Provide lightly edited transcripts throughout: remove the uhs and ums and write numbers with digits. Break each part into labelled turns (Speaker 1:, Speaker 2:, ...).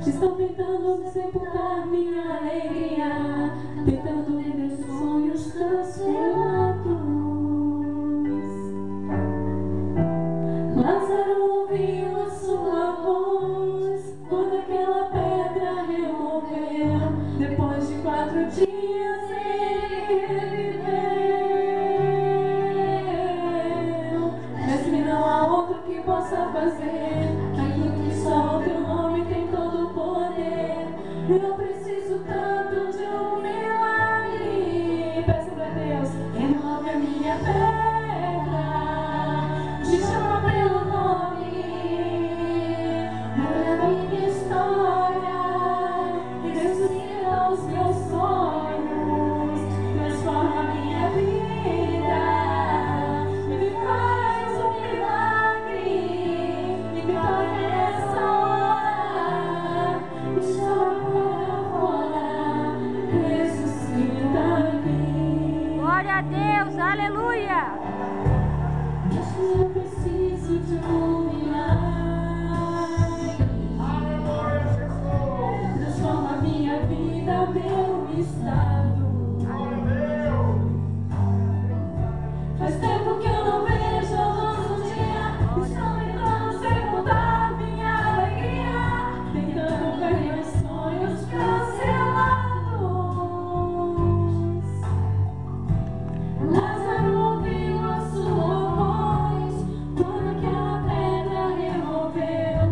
Speaker 1: Estão tentando sepultar minha alegria, tentando ver meus sonhos cancelados. Lázaro ouviu a sua voz, toda aquela pedra removeu. Depois de 4 dias ele reviveu. Mestre, não há outro que possa fazer aquilo que só o teu nome tem todo o poder. Eu preciso tanto de um milagre. Peça pra Deus, renove a minha pedra, te chama pelo nome, muda a minha história e ressuscita os meus sonhos, transforma a minha vida, me faz um milagre, me toca nessa hora, me chama para fora, ressuscita-me.
Speaker 2: Glória a Deus, aleluia!
Speaker 1: Eu preciso de um milagre. Transforma a minha vida, meu estado. Faz tempo que eu não vejo a luz do dia. Estão tentando sepultar minha alegria, tentando ver meus sonhos cancelados. Lázaro ouviu a sua voz, toda aquela pedra removeu.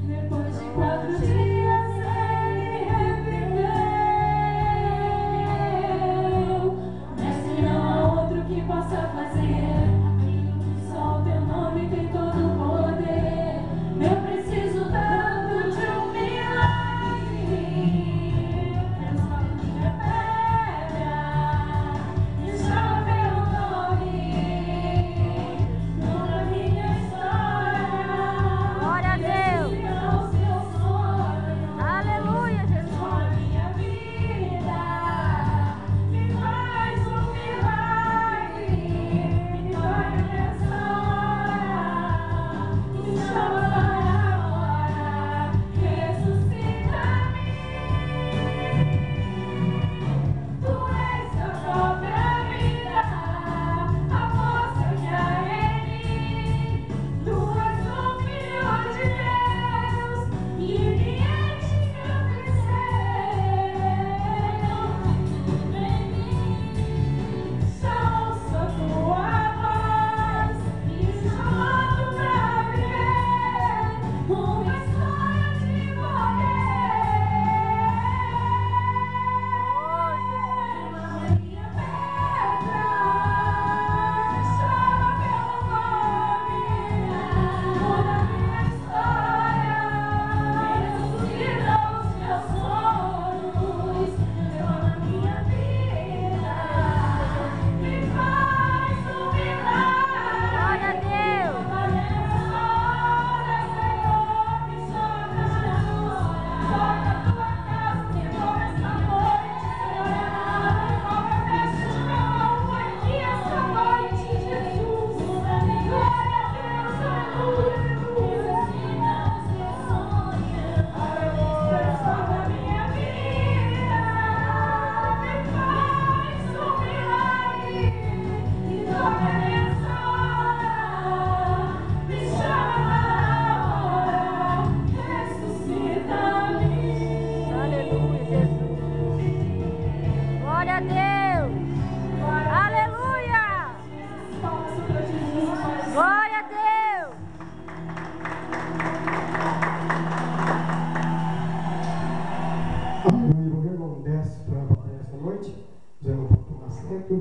Speaker 1: Depois de 4 dias ele reviveu. Mestre, não há outro que possa fazer aquilo que só o teu nome tem todo o poder. Eu preciso tanto de um milagre. Transforma minha pedra, me chama pelo nome, muda a minha história,
Speaker 2: Glória a Deus!
Speaker 1: ressuscita os meus sonhos,
Speaker 2: Aleluia, Jesus!
Speaker 1: transforma a minha vida, me faz um milagre, me toca nessa hora, me chama para fora, ressuscita-me. Tu és a própria vida, a força que há em mim. Tu és o Filho de Deus, e ninguém te vencer. Em mim, só ouço a tua voz, me chamando pra viver uma história de poder. Minha pedra, me chama pelo nome, muda a minha história, ressuscita os meus sonhos, transforma a minha vida, me faz um milagre.
Speaker 2: Glória a Deus!
Speaker 1: Nessa hora, Senhor, me chama agora. Toca a tua casa, que for essa noite, Senhor. Qualquer peça de meu amor aqui essa noite, Jesus. Glória a Deus, aleluia. Ressuscita os meus sonhos, transforma a minha vida, me faz um milagre, me toca nessa hora, me chama agora, ressuscita-me.
Speaker 2: Aleluia, Jesus! Glória a Deus! Aleluia!
Speaker 1: Palmas para Jesus.
Speaker 2: Glória a Deus!
Speaker 3: Aleluia, vou ver o irmão desce para essa noite, já não pode tomar assento.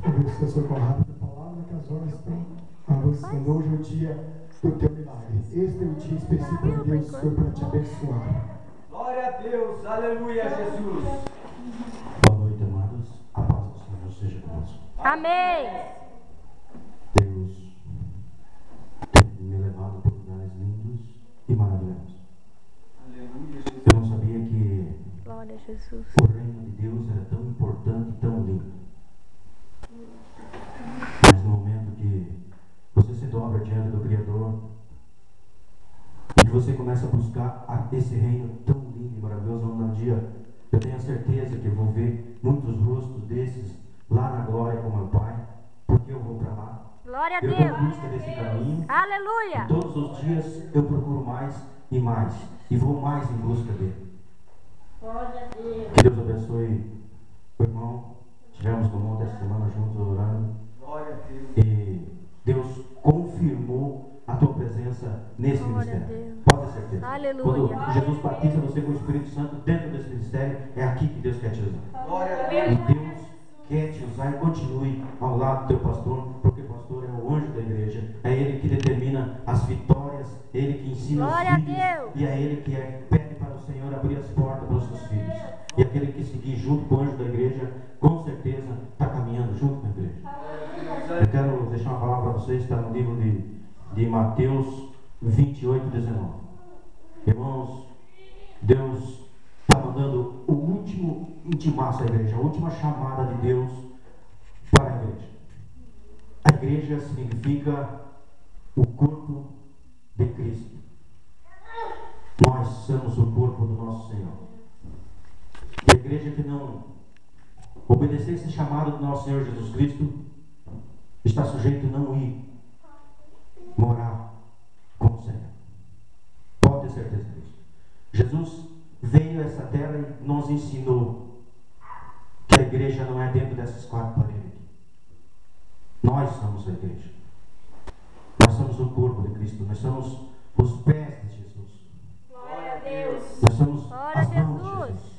Speaker 3: Vou ver se o senhor com a rápida palavra, que as horas estão avançando. Hoje é o dia do teu milagre. Este é o dia específico de Deus, Senhor, para te abençoar.
Speaker 4: Glória a Deus, aleluia, Jesus.
Speaker 5: Boa noite, amados. A paz do Senhor seja conosco.
Speaker 2: Amém!
Speaker 5: Deus tem me levado por lugares lindos e maravilhosos.
Speaker 4: Aleluia, Jesus.
Speaker 5: Eu não sabia que
Speaker 2: Glória a Jesus!
Speaker 5: o reino de Deus era tão importante e tão lindo. Mas no momento que você se dobra diante do Criador e que você começa a buscar esse reino tão lindo maravilhoso, onde um dia eu tenho a certeza que eu vou ver muitos rostos desses lá na glória com meu Pai, porque eu vou para lá.
Speaker 2: Glória a
Speaker 5: Eu vou
Speaker 2: Deus.
Speaker 5: em busca desse caminho. E
Speaker 2: Aleluia.
Speaker 5: todos os dias eu procuro mais e mais. E vou mais em busca dele. Que Deus abençoe o irmão. Estivemos no monte essa semana juntos orando. E Deus confirmou a tua presença nesse
Speaker 2: Glória a
Speaker 5: ministério.
Speaker 2: Deus.
Speaker 5: Pode ter certeza.
Speaker 2: Aleluia.
Speaker 5: Quando Jesus batiza você com o Espírito Santo dentro desse ministério, é aqui que Deus quer te usar.
Speaker 4: Glória a
Speaker 5: E
Speaker 4: Deus.
Speaker 5: Deus quer te usar e continue ao lado do teu pastor, porque o pastor é o anjo da igreja. É ele que determina as vitórias, é ele que ensina
Speaker 2: Glória
Speaker 5: os
Speaker 2: a
Speaker 5: filhos.
Speaker 2: Deus.
Speaker 5: E é ele que pede para o Senhor abrir as portas para os seus filhos. E aquele que seguir junto com o anjo da igreja, com certeza está caminhando junto com a igreja. Eu quero deixar uma palavra para vocês, está no livro de Mateus 28, 19. Irmãos, Deus está mandando o último intimaço à igreja, a última chamada de Deus para a igreja. A igreja significa o corpo de Cristo. Nós somos o corpo do nosso Senhor. E a igreja que não obedecer esse chamado do nosso Senhor Jesus Cristo está sujeito a não ir morar com o Senhor. Pode ter certeza disso. Jesus veio a essa terra e nos ensinou que a igreja não é dentro dessas quatro paredes aqui. Nós somos a igreja. Nós somos o corpo de Cristo. Nós somos os pés de Jesus.
Speaker 1: Glória a Deus.
Speaker 5: Nós somos
Speaker 2: Glória
Speaker 5: as
Speaker 2: a
Speaker 5: mãos de
Speaker 2: Jesus.
Speaker 5: Jesus.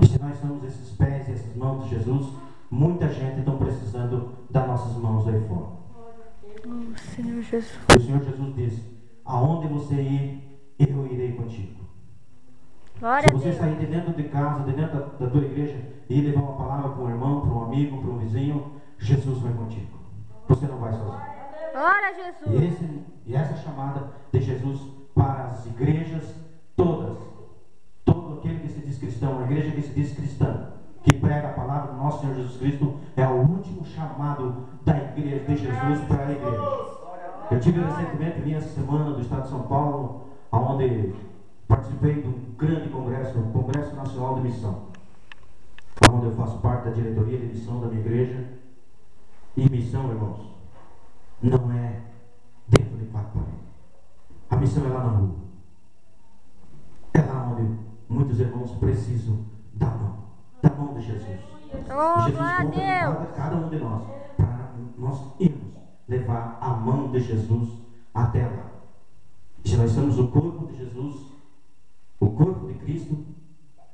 Speaker 5: E se nós somos esses pés e essas mãos de Jesus, muita gente está precisando das nossas mãos aí fora.
Speaker 2: Oh, Senhor Jesus.
Speaker 5: O Senhor Jesus disse: aonde você ir, eu irei contigo.
Speaker 2: Glória
Speaker 5: Se
Speaker 2: a
Speaker 5: você
Speaker 2: Deus.
Speaker 5: sair de dentro de casa, de dentro da tua igreja, e ir levar uma palavra para um irmão, para um amigo, para um vizinho, Jesus vai contigo. Você não vai sozinho.
Speaker 2: Glória a Jesus.
Speaker 5: E essa chamada de Jesus para as igrejas todas, todo aquele que se diz cristão, a igreja que se diz cristã, que prega a palavra do nosso Senhor Jesus Cristo, é o último chamado da igreja de Jesus para a igreja. Eu tive recentemente, vim essa semana do estado de São Paulo, onde participei de um grande congresso, o Congresso Nacional de Missão, onde eu faço parte da diretoria de missão da minha igreja. E missão, irmãos, não é dentro de quatro paredes. A missão é lá na rua. É lá onde muitos irmãos precisam da mão de Jesus.
Speaker 2: Oh,
Speaker 5: Jesus
Speaker 2: glória a
Speaker 5: conta
Speaker 2: Deus.
Speaker 5: com cada um de nós, para nós irmos levar a mão de Jesus até lá. Se nós somos o corpo de Jesus, o corpo de Cristo,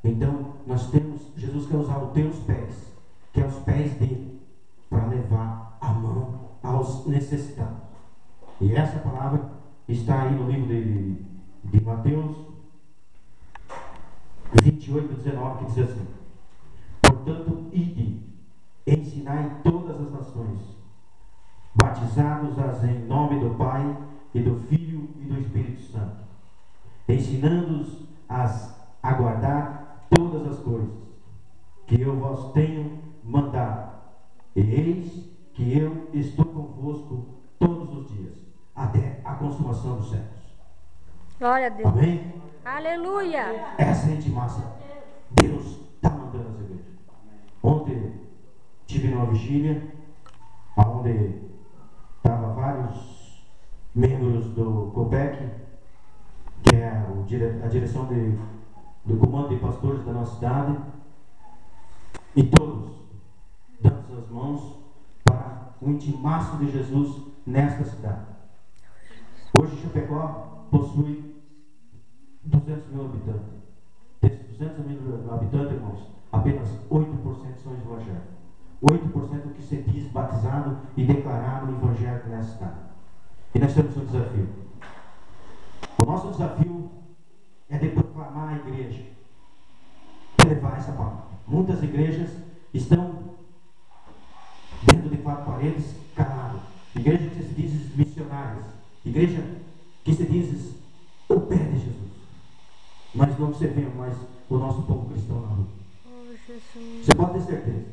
Speaker 5: então nós temos, Jesus quer usar os teus pés, que é os pés dele, para levar a mão aos necessitados. E essa palavra está aí no livro de Mateus 28, 19, que diz assim: portanto, ide, ensinai todas as nações, batizados-as em nome do Pai e do Filho e do Espírito Santo, ensinando-os a guardar todas as coisas que eu vos tenho mandado. E eis que eu estou convosco todos os dias, até a consumação dos séculos.
Speaker 2: Glória a Deus.
Speaker 5: Amém?
Speaker 2: Aleluia.
Speaker 5: Essa é a intimação. Deus está mandando as igrejas. Ontem tive numa vigília, onde estavam vários membros do COPEC, que é a direção do comando de pastores da nossa cidade, e todos dando suas mãos para o intimaço de Jesus nesta cidade. Hoje Chapecó possui 200 mil habitantes. Desses 200 mil habitantes, irmãos, apenas 8% são evangélicos. 8% que se diz batizado e declarado evangélico nessa cidade. E nós temos um desafio. O nosso desafio é de proclamar a igreja, de levar essa palavra. Muitas igrejas estão dentro de quatro paredes, caladas. Igreja que se diz missionárias, igreja que se diz o pé de Jesus. Mas não se vê mais o nosso povo cristão na rua.
Speaker 2: Oh, Jesus.
Speaker 5: Você pode ter certeza.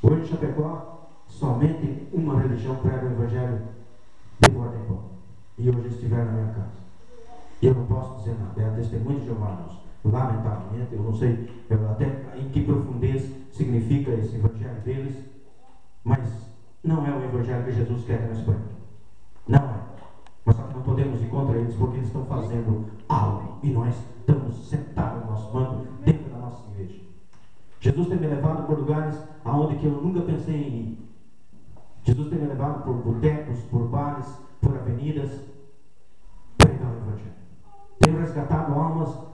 Speaker 5: Hoje em Chapecó, somente uma religião prega o evangelho de porta em porta. E hoje estiver na minha casa. E eu não posso dizer nada, é a testemunha de Jeová, irmãos. Lamentavelmente, eu não sei até em que profundez significa esse evangelho deles, mas não é o evangelho que Jesus quer que nós preguemos. Não é. Mas só que não podemos ir contra eles porque eles estão fazendo algo e nós estamos sentados no nosso banco dentro da nossa igreja. Jesus tem me levado por lugares aonde que eu nunca pensei em ir. Jesus tem me levado por botecos, por bares, por avenidas, pregar o evangelho. Tenho resgatado almas